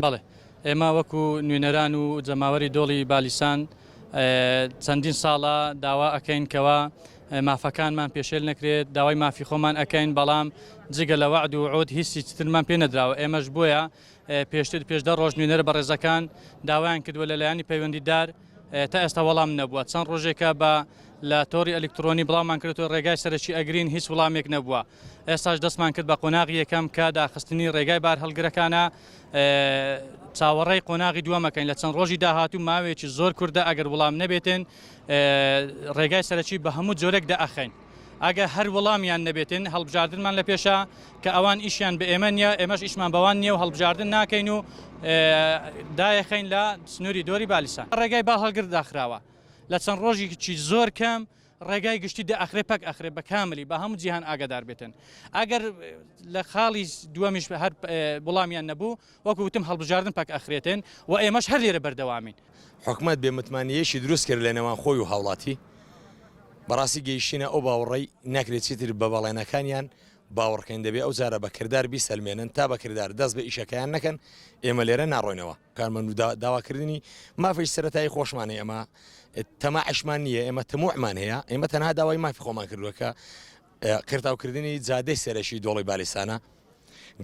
بەڵێ ئێمە وەکو نوێنەران و جەماوەری دۆڵی بالیسان چەندین ساڵە داوا ئەەکەین کەەوە مافەکانمان پێشێل نەکرێت داوای مافی خۆمان ئەەکەین بەڵام جگە لە وعد و عود هیچی ترمان پێ نەدراوە ئێمەش بۆیە پێشتر ڕۆژ نوێنەر بەڕێزەکان داوایان کردووە لەلایەنی پەیوەندیدار تا ئێستا وەڵام نەبووە چەند ڕۆژێکە بە لە تۆری ئەلکترۆنی بڵاومان کردو ڕێگای سەرچی ئەگرین هیچ وڵامێک نەبووە ئێستاش دەستمان کرد بە قۆناغی یەکەم کە داخستنی ڕێگای بار هەڵگرەکانە چاوەڕێی قۆناغی دووەمەکەین لە چەند ڕۆژی داهاتوو ماوێکی زۆر کووردە ئەگەر وڵام نەبێتن ڕێگای سەرچی بە هەموو جۆرێک دەئەخەین ئەگە هەر وەڵامیان نەبێتن هەڵبژاردنمان لە پێشە کە ئەوان ئیشیان بە ئێمە نیە ئێمەش ئیشمان بەوان نییە و هەڵبژاردن ناکەین و دایەخەین لە سنووری دۆری بالیسان ڕێگای با هەڵگر داخراوە لە چەند ڕۆژێکی زۆر کەم ڕێگای گشتی دەئەخرێ پەک ئەخرێ بە کاملی بە هەموو جیهان ئاگادار بێتن ئەگەر لە خاڵی دووەمیش هەر وڵامیان نەبوو وەکو وتم هەڵبژاردن پەک ئەخرێتن و ئێمەش هەر لێرە بەردەوامین حکومت بێمتمانیەشی دروست کرد لە نێوان خۆی و هاوڵاتی بەڕاستی گەیشتینە ئەو باوەڕێی ناکرێت چیتر بە بەڵێنەکانیان باوەڕکەین دەبێت ئەو جارە بەکردار بیسەلمێنن تا بەکردار دەست بە ئیشەکەیان نەکەن ئێمە لێرە ناڕۆینەوە کارمەند و داواکردنی مافی سەرەتایی خۆشمانە ئێمە تەماعشمان نییە ئێمە تەموعمان هەیە ئێمە تەنها داوای مافی خۆمان کردووە کە کرداوکردنی جادەی سەرەشی دۆڵی بالیسانە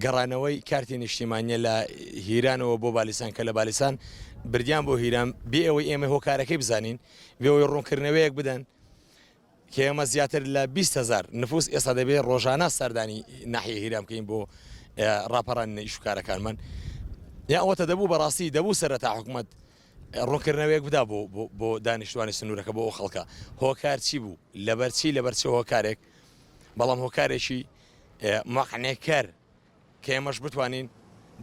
گەڕانەوەی کارتی نیشتیمانیە لە هیرانەوە بۆ بالیسان کە لە بالیسان بردیان بۆ هیران بێ ئەوەی ئێمە هۆکارەکەی بزانین بێ ئەوەی ڕوونکردنەوەیەک بدەن کە ئێمە زیاتر لە 20,000 نفوس ئێستا دەبێت ڕۆژانە سەردانی ناحیە هیران بکەین بۆ ڕاپەڕاندنە ئیشوکارەکانمان یا ئەوەتە دەبوو بەڕاستی دەبوو سەرەتا حکومەت ڕوونکردنەوەیەک بدا بۆ دانیشتوانی سنوورەکە بۆ ئەو خەڵکە هۆکار چی بوو لەبەرچی هۆکارێک بەڵام هۆکارێکی مەقنێکەر کە ئێمەش بتوانین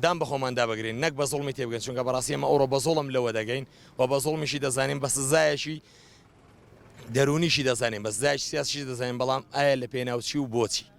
دام بە خۆمان دابگرین نەک بە زوڵمی تێبگەن چونکە بەڕاستی ئێمە ئەوڕۆ بە زوڵم لەوە دەگەین و بە زوڵمیشی دەزانین بە سزایەکی دەرونیشی دەزانین بە سزایەکی سیاسیشی دەزانین بەڵام ئایا لە پێناوچی و بۆچی